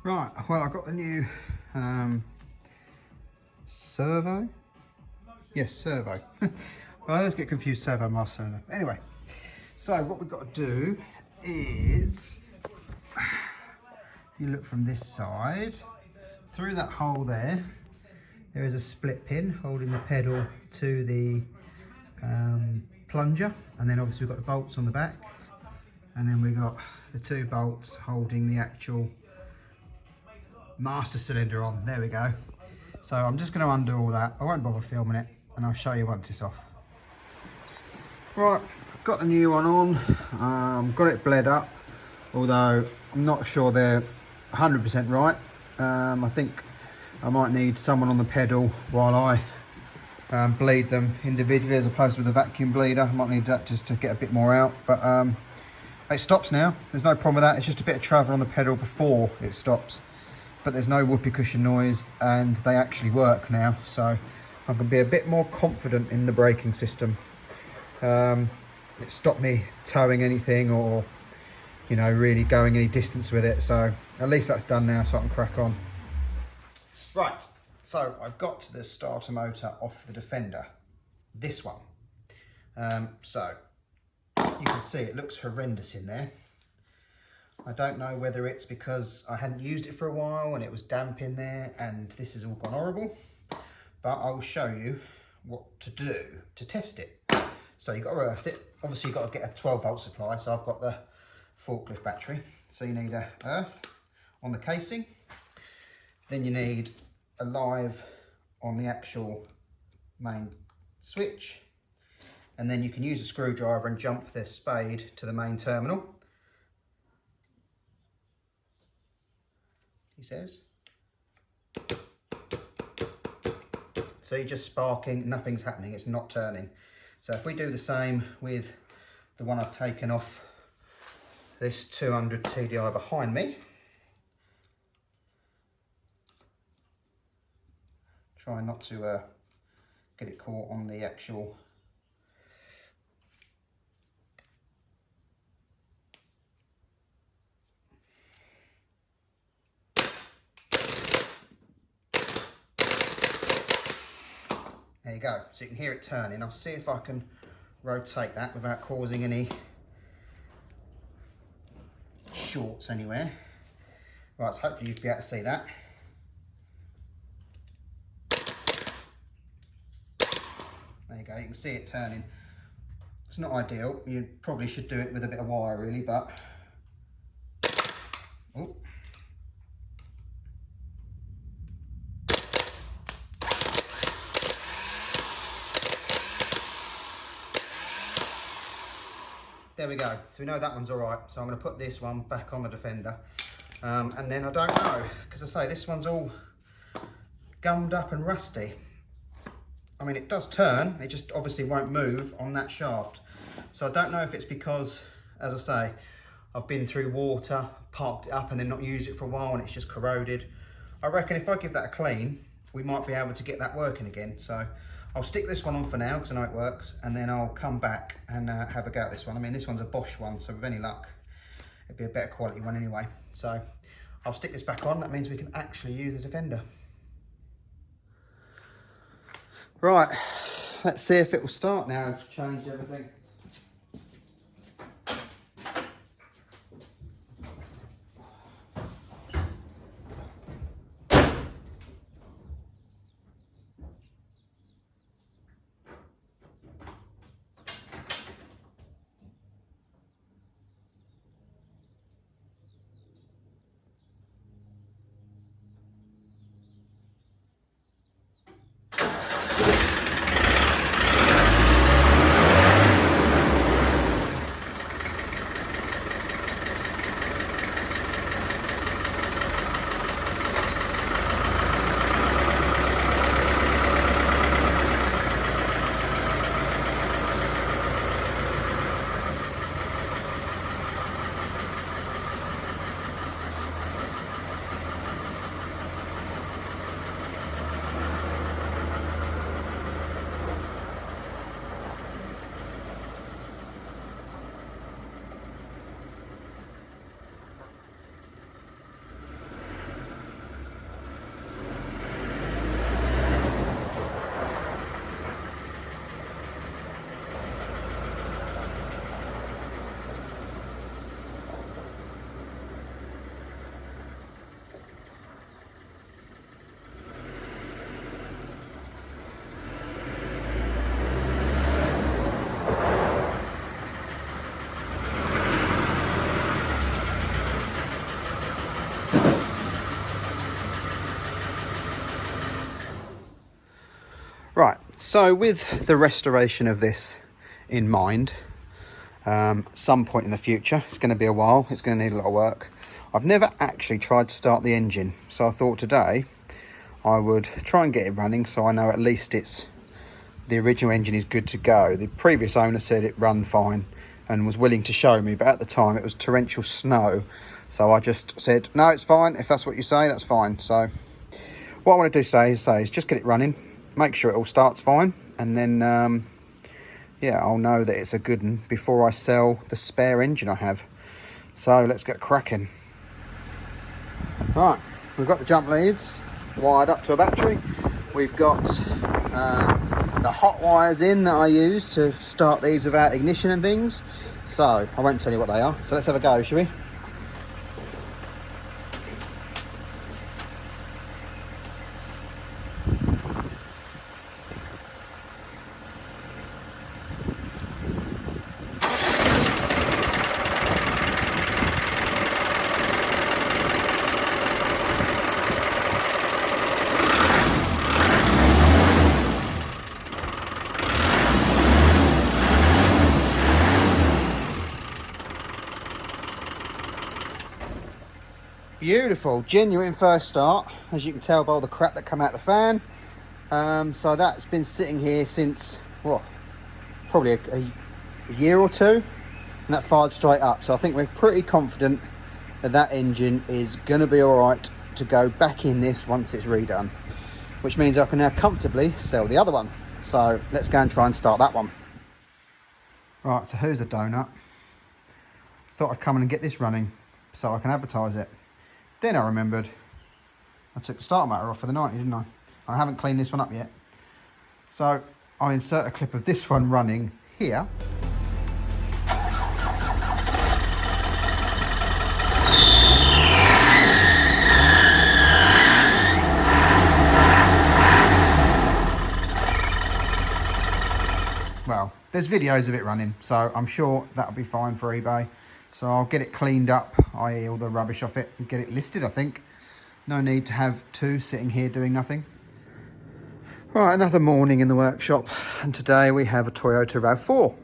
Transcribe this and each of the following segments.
Right, well, I got the new Servo. Yes, Servo. I always get confused, Servo, Servo. Anyway, so what we've got to do is, if you look from this side, through that hole there, there is a split pin holding the pedal to the plunger, and then obviously we've got the bolts on the back, and then we've got the two bolts holding the actual master cylinder on. There we go. So I'm just going to undo all that. I won't bother filming it, and I'll show you once it's off. Right, got the new one on. Got it bled up, although I'm not sure they're 100% right. I think I might need someone on the pedal while I bleed them individually as opposed to with a vacuum bleeder. I might need that just to get a bit more out, but it stops now. There's no problem with that. It's just a bit of travel on the pedal before it stops, but there's no whoopee cushion noise, and they actually work now, so I can be a bit more confident in the braking system. It stopped me towing anything or, you know, really going any distance with it, so at least that's done now, so I can crack on. Right, so I've got the starter motor off the Defender, this one. So you can see it looks horrendous in there. I don't know whether it's because I hadn't used it for a while and it was damp in there and this has all gone horrible, but I will show you what to do to test it. So you've got to earth it. Obviously you've got to get a 12-volt supply, so I've got the forklift battery. So you need a earth on the casing. Then you need a live on the actual main switch. And then you can use a screwdriver and jump the spade to the main terminal. He says. See, just sparking, nothing's happening, it's not turning. So if we do the same with the one I've taken off this 200 TDI behind me, try not to get it caught on the actual There you go, so you can hear it turning. I'll see if I can rotate that without causing any shorts anywhere. Right, so hopefully you'll be able to see that. There you go, you can see it turning. It's not ideal, you probably should do it with a bit of wire really, but... Oh. There we go, so we know that one's all right. So I'm going to put this one back on the Defender. And then I don't know, because I say this one's all gummed up and rusty. I mean, it does turn, it just obviously won't move on that shaft. So I don't know if it's because, as I say, I've been through water, parked it up and then not used it for a while and it's just corroded. I reckon if I give that a clean, we might be able to get that working again. So I'll stick this one on for now because I know it works, and then I'll come back and have a go at this one. I mean, this one's a Bosch one, so with any luck, it'd be a better quality one anyway. So I'll stick this back on. That means we can actually use the Defender. Right, let's see if it will start now. I've changed everything. So with the restoration of this in mind, some point in the future, it's going to be a while, it's going to need a lot of work. I've never actually tried to start the engine, so I thought today I would try and get it running so I know at least the original engine is good to go. The previous owner said it ran fine and was willing to show me, but at the time it was torrential snow, so I just said no, it's fine. If that's what you say, that's fine. So what I want to do today is just get it running, make sure it all starts fine, and then yeah, I'll know that it's a good one before I sell the spare engine I have. So let's get cracking. Right, we've got the jump leads wired up to a battery. We've got the hot wires in that I use to start these without ignition and things. So I won't tell you what they are. So let's have a go, shall we? Beautiful, genuine first start, as you can tell by all the crap that come out the fan. So that's been sitting here since, well, probably a year or two, and that fired straight up. So I think we're pretty confident that that engine is going to be all right to go back in this once it's redone, which means I can now comfortably sell the other one. So let's go and try and start that one. Right, so who's a donut? Thought I'd come in and get this running so I can advertise it. Then I remembered I took the starter motor off for the 90, didn't I? I haven't cleaned this one up yet. So I'll insert a clip of this one running here. Well, there's videos of it running, so I'm sure that'll be fine for eBay. So I'll get it cleaned up, i.e. all the rubbish off it, and get it listed, I think. No need to have two sitting here doing nothing. Right, another morning in the workshop, and today we have a Toyota RAV4.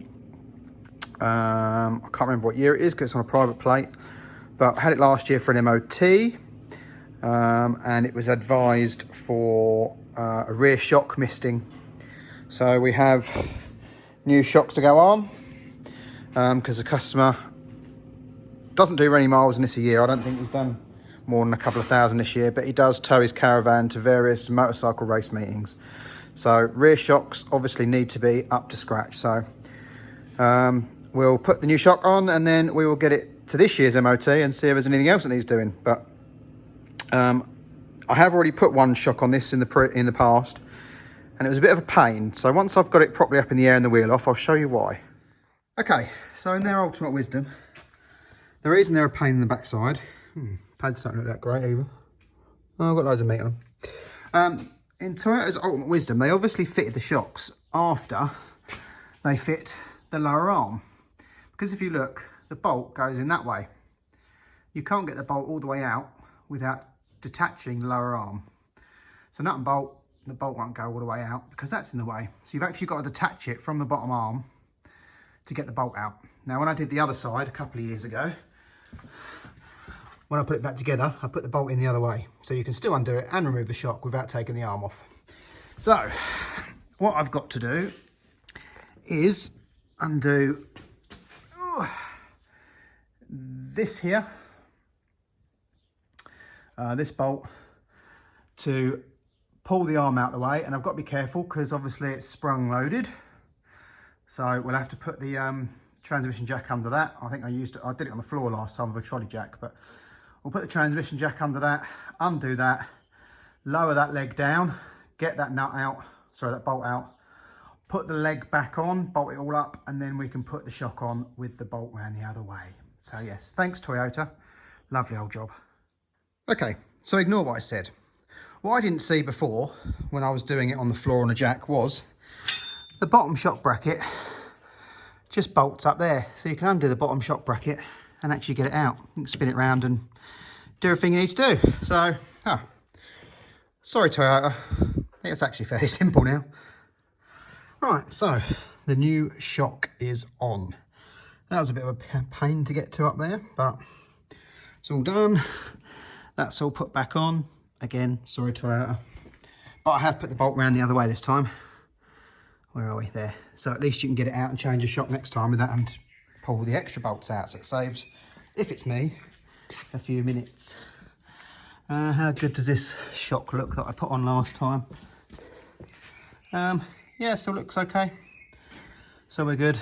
I can't remember what year it is because it's on a private plate, but I had it last year for an MOT, and it was advised for a rear shock misting. So we have new shocks to go on, because the customer doesn't do any miles in this a year. I don't think he's done more than a couple of thousand this year, but he does tow his caravan to various motorcycle race meetings. So rear shocks obviously need to be up to scratch. So we'll put the new shock on and then we will get it to this year's MOT and see if there's anything else that needs doing. But I have already put one shock on this in the past, and it was a bit of a pain. So once I've got it properly up in the air and the wheel off, I'll show you why. Okay, so in their ultimate wisdom, the reason they're a pain in the backside, pads don't look that great either. Oh, I've got loads of meat on them. In Toyota's ultimate wisdom, they obviously fitted the shocks after they fit the lower arm. Because if you look, the bolt goes in that way. You can't get the bolt all the way out without detaching the lower arm. So nut and bolt, the bolt won't go all the way out because that's in the way. So you've actually got to detach it from the bottom arm to get the bolt out. Now, when I did the other side a couple of years ago, when I put it back together, I put the bolt in the other way. So you can still undo it and remove the shock without taking the arm off. So what I've got to do is undo this here, this bolt, to pull the arm out of the way. And I've got to be careful because obviously it's sprung loaded. So we'll have to put the transmission jack under that. I think I did it on the floor last time with a trolley jack, but we'll put the transmission jack under that, undo that, lower that leg down, get that nut out, sorry, that bolt out, put the leg back on, bolt it all up, and then we can put the shock on with the bolt round the other way. So yes, thanks Toyota, lovely old job. Okay, so ignore what I said. What I didn't see before when I was doing it on the floor on a jack was the bottom shock bracket just bolts up there. So you can undo the bottom shock bracket and actually get it out. You can spin it around and do everything you need to do. So, sorry Toyota, I think it's actually fairly simple now. Right, so the new shock is on. That was a bit of a pain to get to up there, but it's all done. That's all put back on. Again, sorry Toyota. But I have put the bolt round the other way this time. Where are we? There. So at least you can get it out and change the shock next time without having to pull the extra bolts out. So it saves, if it's me, a few minutes. How good does this shock look that I put on last time? Yeah, still looks okay. So we're good.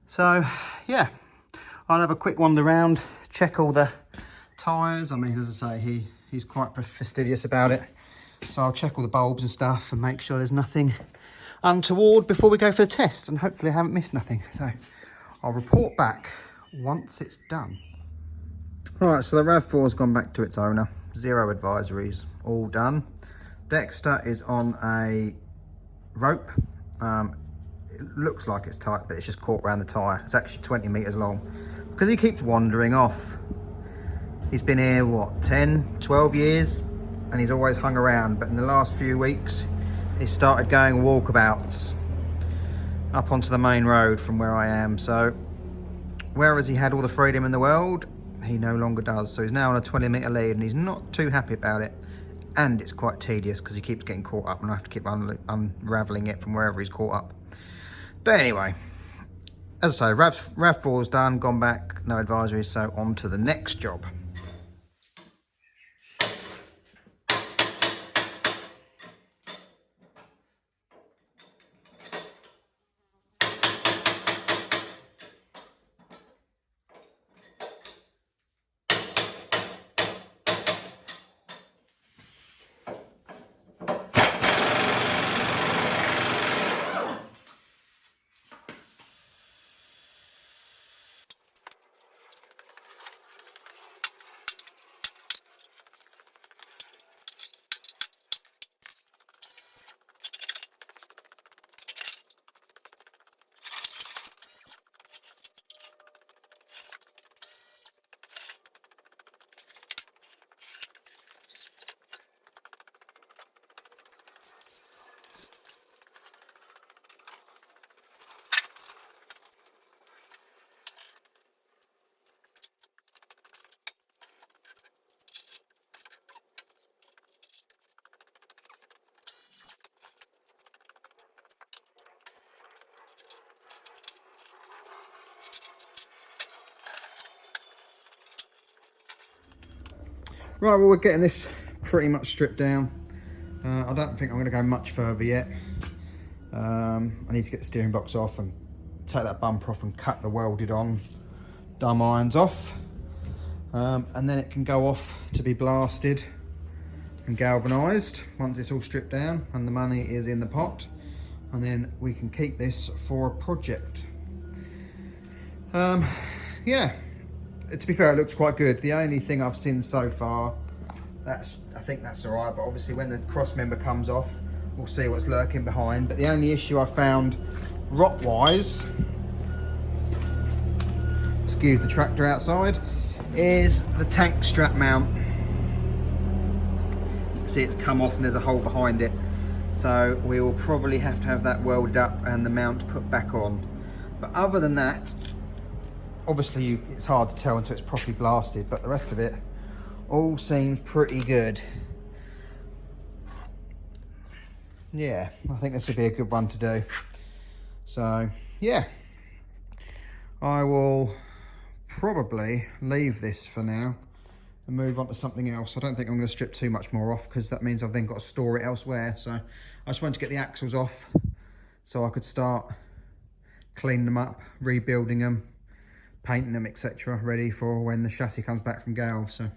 So yeah, I'll have a quick wander around, check all the tyres. I mean, as I say, he's quite fastidious about it. So I'll check all the bulbs and stuff and make sure there's nothing untoward before we go for the test, and hopefully I haven't missed nothing. So I'll report back once it's done. Right, so the RAV4 has gone back to its owner. 0 advisories, all done. Dexter is on a rope. It looks like it's tight, but it's just caught around the tyre. It's actually 20 metres long because he keeps wandering off. He's been here, what, 10, 12 years, and he's always hung around. But in the last few weeks, he started going walkabouts up onto the main road from where I am. So whereas he had all the freedom in the world, he no longer does. So he's now on a 20-metre lead, and he's not too happy about it. And it's quite tedious because he keeps getting caught up, and I have to keep unravelling it from wherever he's caught up. But anyway, as I say, RAV4's done, gone back, no advisories, so on to the next job. Right, well, we're getting this pretty much stripped down. I don't think I'm going to go much further yet. I need to get the steering box off and take that bumper off and cut the welded on dumb irons off. And then it can go off to be blasted and galvanised once it's all stripped down and the money is in the pot. And then we can keep this for a project. Yeah. To be fair, it looks quite good. The only thing I've seen so far, I think that's all right, but obviously when the cross member comes off, we'll see what's lurking behind. But the only issue I found rot-wise, excuse the tractor outside, is the tank strap mount. You can see it's come off and there's a hole behind it. So we will probably have to have that welded up and the mount put back on. But other than that, obviously it's hard to tell until it's properly blasted, but the rest of it all seems pretty good. Yeah, I think this would be a good one to do. So yeah, I will probably leave this for now and move on to something else. I don't think I'm going to strip too much more off because that means I've then got to store it elsewhere. So I just wanted to get the axles off so I could start cleaning them up, rebuilding them, painting them, etc., ready for when the chassis comes back from Gale. So